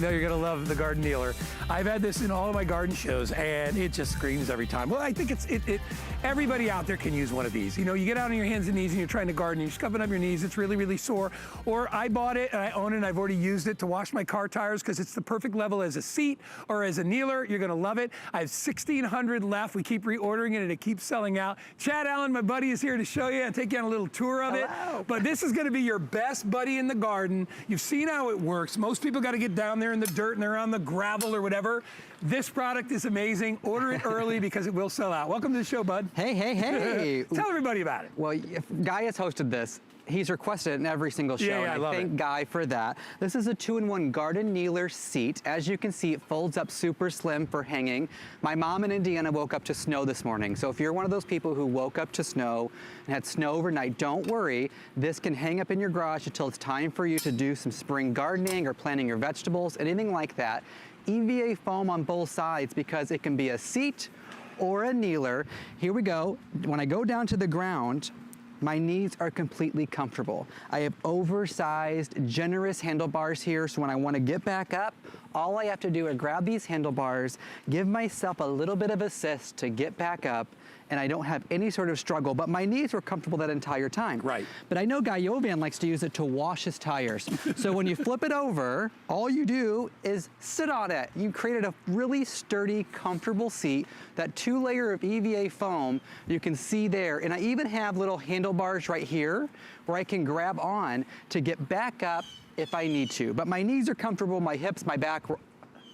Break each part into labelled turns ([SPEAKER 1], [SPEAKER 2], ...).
[SPEAKER 1] I know you're gonna love the garden kneeler. I've had this in all of my garden shows and it just screams every time. Well, I think everybody out there can use one of these. You know, you get out on your hands and knees and you're trying to garden, you're scuffing up your knees, it's really, really sore. Or I bought it and I own it and I've already used it to wash my car tires because it's the perfect level as a seat or as a kneeler. You're gonna love it. I have 1,600 left. We keep reordering it and it keeps selling out. Chad Allen, my buddy, is here to show you and take you on a little tour of it. But this is gonna be your best buddy in the garden. You've seen how it works. Most people gotta get down there in the dirt and they're on the gravel or whatever. This product is amazing. Order it early because it will sell out. Welcome to the show, bud.
[SPEAKER 2] Hey, hey, hey.
[SPEAKER 1] Tell everybody about it.
[SPEAKER 2] Well, if Guy has hosted this, he's requested it in every single show.
[SPEAKER 1] Yeah,
[SPEAKER 2] and I thank Guy for that. This is a 2-in-1 garden kneeler seat. As you can see, it folds up super slim for hanging. My mom in Indiana woke up to snow this morning. So if you're one of those people who woke up to snow and had snow overnight, don't worry. This can hang up in your garage until it's time for you to do some spring gardening or planting your vegetables, anything like that. EVA foam on both sides because it can be a seat or a kneeler. Here we go. When I go down to the ground, my knees are completely comfortable. I have oversized, generous handlebars here, so when I want to get back up, all I have to do is grab these handlebars, give myself a little bit of assist to get back up, and I don't have any sort of struggle, but my knees were comfortable that entire time.
[SPEAKER 1] Right.
[SPEAKER 2] But I know Guy Yovan likes to use it to wash his tires. So when you flip it over, all you do is sit on it. You created a really sturdy, comfortable seat. That 2-layer of EVA foam, you can see there. And I even have little handlebars right here where I can grab on to get back up if I need to. But my knees are comfortable, my hips, my back,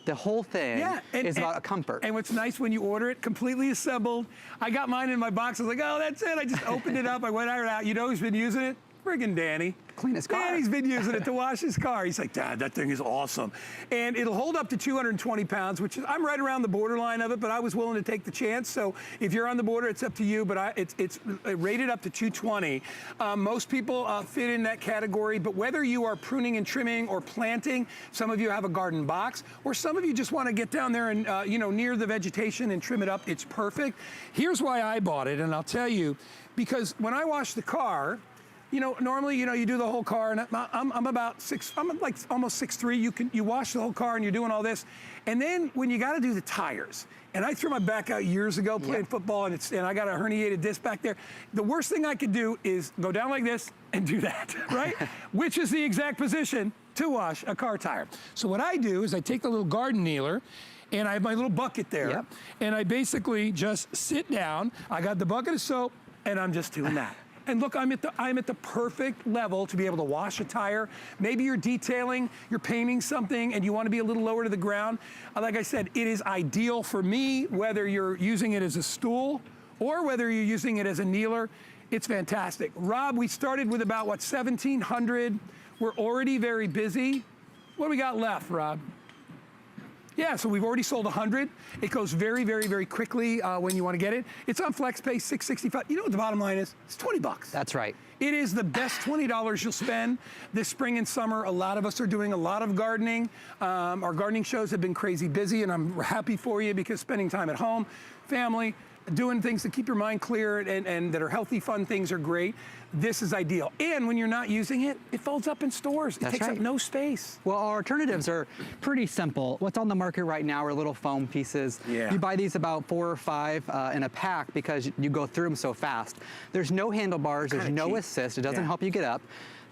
[SPEAKER 2] the whole thing is about a comfort.
[SPEAKER 1] And what's nice when you order it, completely assembled. I got mine in my box. I was like, oh, that's it. I just opened it up. I went out. You know who's been using it? Friggin' Danny.
[SPEAKER 2] Clean his car.
[SPEAKER 1] Danny's been using it to wash his car. He's like, Dad, that thing is awesome. And it'll hold up to 220 pounds, which is, I'm right around the borderline of it, but I was willing to take the chance. So if you're on the border, it's up to you, but it's rated up to 220. Most people fit in that category, but whether you are pruning and trimming or planting, some of you have a garden box, or some of you just want to get down there and, you know, near the vegetation and trim it up, it's perfect. Here's why I bought it, and I'll tell you, because when I wash the car, you know, normally, you know, you do the whole car, and I'm about I'm like almost 6'3". You wash the whole car, and you're doing all this, and then when you got to do the tires, and I threw my back out years ago playing football, and I got a herniated disc back there. The worst thing I could do is go down like this and do that, right? Which is the exact position to wash a car tire. So what I do is I take the little garden kneeler, and I have my little bucket there, and I basically just sit down. I got the bucket of soap, and I'm just doing that. And look, I'm at the perfect level to be able to wash a tire. Maybe you're detailing, you're painting something, and you want to be a little lower to the ground. Like I said, it is ideal for me, whether you're using it as a stool or whether you're using it as a kneeler. It's fantastic. Rob, we started with about, what, 1,700. We're already very busy. What do we got left, Rob? Yeah, so we've already sold 100. It goes very, very, very quickly when you want to get it. It's on FlexPay, $665. You know what the bottom line is? It's 20 bucks.
[SPEAKER 2] That's right.
[SPEAKER 1] It is the best $20 you'll spend this spring and summer. A lot of us are doing a lot of gardening. Our gardening shows have been crazy busy, and I'm happy for you because spending time at home, family, doing things to keep your mind clear and that are healthy, fun things are great. This is ideal. And when you're not using it, it folds up in stores. It takes up no space.
[SPEAKER 2] Well, our alternatives are pretty simple. What's on the market right now are little foam pieces.
[SPEAKER 1] Yeah.
[SPEAKER 2] You buy these about 4 or 5 in a pack because you go through them so fast. There's no handlebars, there's no assist. It doesn't help you get up.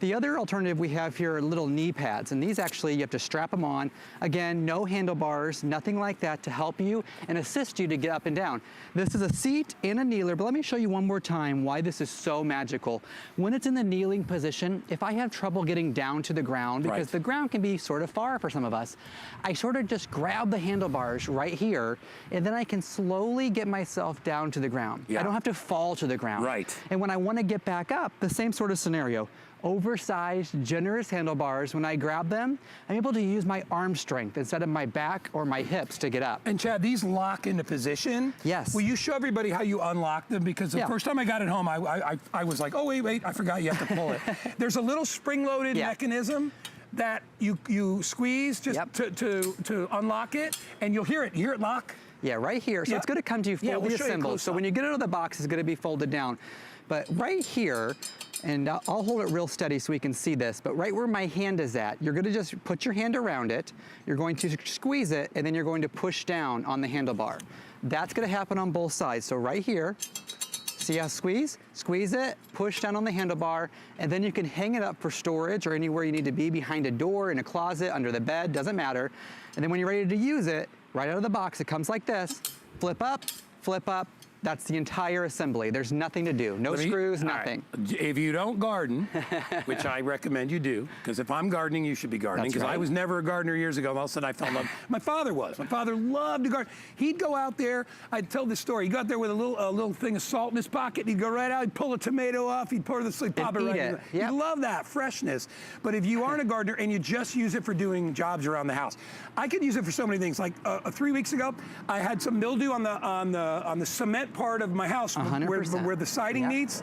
[SPEAKER 2] The other alternative we have here are little knee pads, and these actually, you have to strap them on. Again, no handlebars, nothing like that to help you and assist you to get up and down. This is a seat and a kneeler, but let me show you one more time why this is so magical. When it's in the kneeling position, if I have trouble getting down to the ground, because the ground can be sort of far for some of us, I sort of just grab the handlebars right here, and then I can slowly get myself down to the ground. I don't have to fall to the ground. And when I want to get back up, the same sort of scenario. Oversized, generous handlebars. When I grab them, I'm able to use my arm strength instead of my back or my hips to get up.
[SPEAKER 1] And Chad, these lock into position.
[SPEAKER 2] Yes.
[SPEAKER 1] Will you show everybody how you unlock them? Because the first time I got it home, I was like, oh, wait, I forgot you have to pull it. There's a little spring-loaded mechanism that you squeeze just to unlock it, and you'll hear it. You hear it lock?
[SPEAKER 2] Yeah, right here. So it's going to come to you fully assembled. So when you get it out of the box, it's going to be folded down. But right here, and I'll hold it real steady so we can see this, but right where my hand is at, you're going to just put your hand around it, you're going to squeeze it, and then you're going to push down on the handlebar. That's going to happen on both sides. So right here, see how squeeze it, push down on the handlebar, and then you can hang it up for storage or anywhere you need to be, behind a door, in a closet, under the bed, doesn't matter. And then when you're ready to use it, right out of the box, it comes like this, flip up, that's the entire assembly. There's nothing to do. No screws, nothing.
[SPEAKER 1] Right. If you don't garden, which I recommend you do, because if I'm gardening, you should be gardening, because I was never a gardener years ago, and all of a sudden I fell in love. My father was. My father loved to garden. He'd go out there, I'd tell this story, he'd go out there with a little thing of salt in his pocket, he'd go right out, he'd pull a tomato off, he'd pour the pop it right in. He'd love that freshness. But if you aren't a gardener and you just use it for doing jobs around the house, I could use it for so many things. Like 3 weeks ago, I had some mildew on the cement part of my house where the siding meets.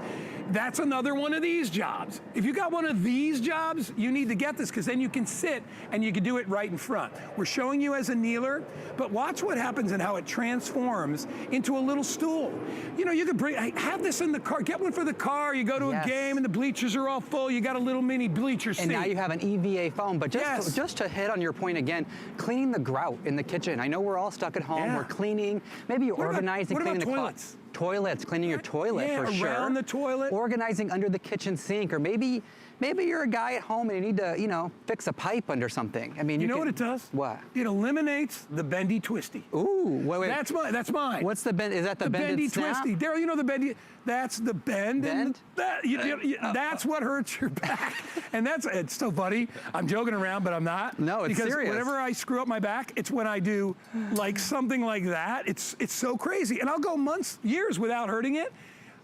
[SPEAKER 1] That's another one of these jobs. If you got one of these jobs, you need to get this, because then you can sit and you can do it right in front. We're showing you as a kneeler, but watch what happens and how it transforms into a little stool. You know, you could have this in the car, get one for the car, you go to a game and the bleachers are all full, you got a little mini bleacher seat.
[SPEAKER 2] And now you have an EVA foam, but just to hit on your point again, cleaning the grout in the kitchen. I know we're all stuck at home, we're cleaning, maybe you're organizing, cleaning the closet. Toilets, cleaning your toilet for sure.
[SPEAKER 1] Around the toilet.
[SPEAKER 2] Organizing under the kitchen sink, or maybe you're a guy at home and you need to, you know, fix a pipe under something. I mean,
[SPEAKER 1] you know what it does?
[SPEAKER 2] What?
[SPEAKER 1] It eliminates the bendy twisty.
[SPEAKER 2] Ooh, wait.
[SPEAKER 1] That's mine.
[SPEAKER 2] What's the bend? Is that the
[SPEAKER 1] bendy twisty? Daryl, you know the bendy. That's the bend.
[SPEAKER 2] Bend?
[SPEAKER 1] That's what hurts your back. And it's so funny. I'm joking around, but I'm not.
[SPEAKER 2] No, it's serious.
[SPEAKER 1] Because whenever I screw up my back, it's when I do like something like that. It's so crazy. And I'll go months, years without hurting it.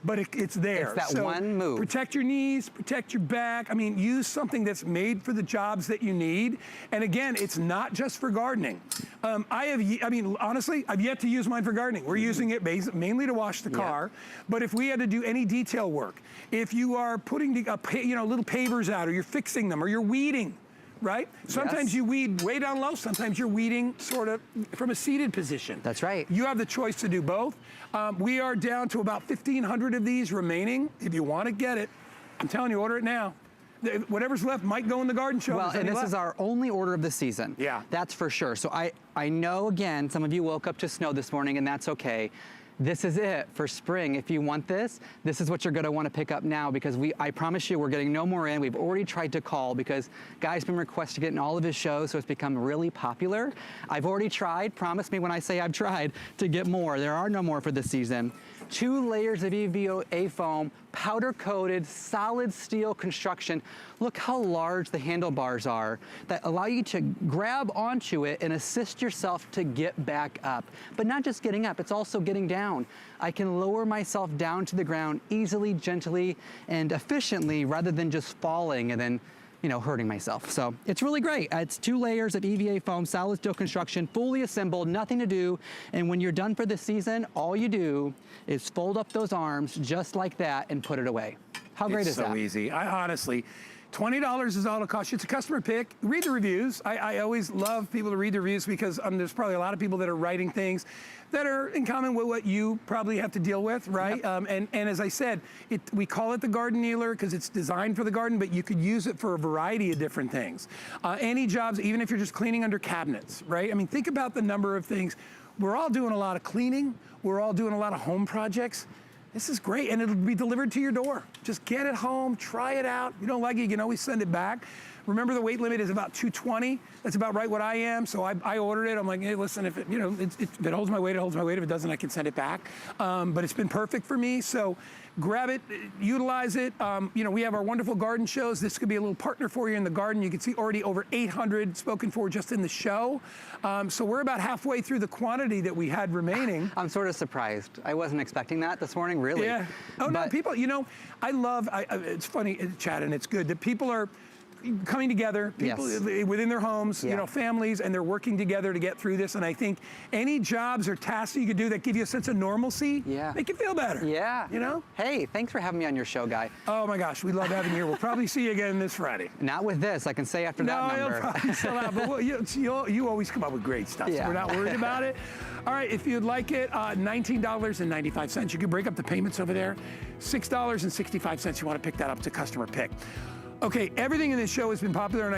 [SPEAKER 1] But it's there.
[SPEAKER 2] It's that one move.
[SPEAKER 1] Protect your knees, protect your back. I mean, use something that's made for the jobs that you need. And again, it's not just for gardening. Honestly, I've yet to use mine for gardening. We're using it mainly to wash the car. But if we had to do any detail work, if you are putting little pavers out, or you're fixing them, or you're weeding, right? Sometimes you weed way down low, sometimes you're weeding sort of from a seated position.
[SPEAKER 2] That's right.
[SPEAKER 1] You have the choice to do both. We are down to about 1,500 of these remaining. If you want to get it, I'm telling you, order it now. Whatever's left might go in the garden show.
[SPEAKER 2] Well, and this is our only order of the season.
[SPEAKER 1] Yeah.
[SPEAKER 2] That's for sure. So I know, again, some of you woke up to snow this morning, and that's okay. This is it for spring. If you want this is what you're gonna wanna pick up now, because I promise you, we're getting no more in. We've already tried to call, because Guy's been requesting it in all of his shows, so it's become really popular. I've already tried, promise me when I say I've tried, to get more. There are no more for this season. 2 layers of EVA foam, powder-coated, solid steel construction. Look how large the handlebars are that allow you to grab onto it and assist yourself to get back up. But not just getting up, it's also getting down. I can lower myself down to the ground easily, gently, and efficiently, rather than just falling and then hurting myself. So it's really great. It's 2 layers of EVA foam, solid steel construction, fully assembled, nothing to do. And when you're done for the season, all you do is fold up those arms just like that and put it away. How great is that? It's
[SPEAKER 1] so easy. I honestly, $20 is all it costs you. It's a customer pick. Read the reviews. I always love people to read the reviews, because there's probably a lot of people that are writing things that are in common with what you probably have to deal with, right? Yep. And as I said, we call it the garden kneeler because it's designed for the garden, but you could use it for a variety of different things. Any jobs, even if you're just cleaning under cabinets, right? I mean, think about the number of things. We're all doing a lot of cleaning. We're all doing a lot of home projects. This is great, and it'll be delivered to your door. Just get it home, try it out. If you don't like it, you can always send it back. Remember, the weight limit is about 220. That's about right what I am. So I ordered it. I'm like, hey, listen, if it holds my weight, it holds my weight. If it doesn't, I can send it back. But it's been perfect for me. So grab it, utilize it. We have our wonderful garden shows. This could be a little partner for you in the garden. You can see already over 800 spoken for just in the show. So we're about halfway through the quantity that we had remaining.
[SPEAKER 2] I'm sort of surprised. I wasn't expecting that this morning, really.
[SPEAKER 1] Yeah. Oh, no, people, I love, it's funny, Chad, and it's good that people are coming together, people within their homes, you know, families, and they're working together to get through this. And I think any jobs or tasks that you could do that give you a sense of normalcy, make you feel better.
[SPEAKER 2] Yeah.
[SPEAKER 1] You know?
[SPEAKER 2] Hey, thanks for having me on your show, Guy.
[SPEAKER 1] Oh my gosh, we love having you here. We'll probably see you again this Friday.
[SPEAKER 2] Not with this, I can say after that number.
[SPEAKER 1] No, you'll probably sell out, but you always come up with great stuff, so we're not worried about it. All right, if you'd like it, $19.95. You can break up the payments over there. $6.65, you want to pick that up to customer pick. Okay, everything in this show has been popular, and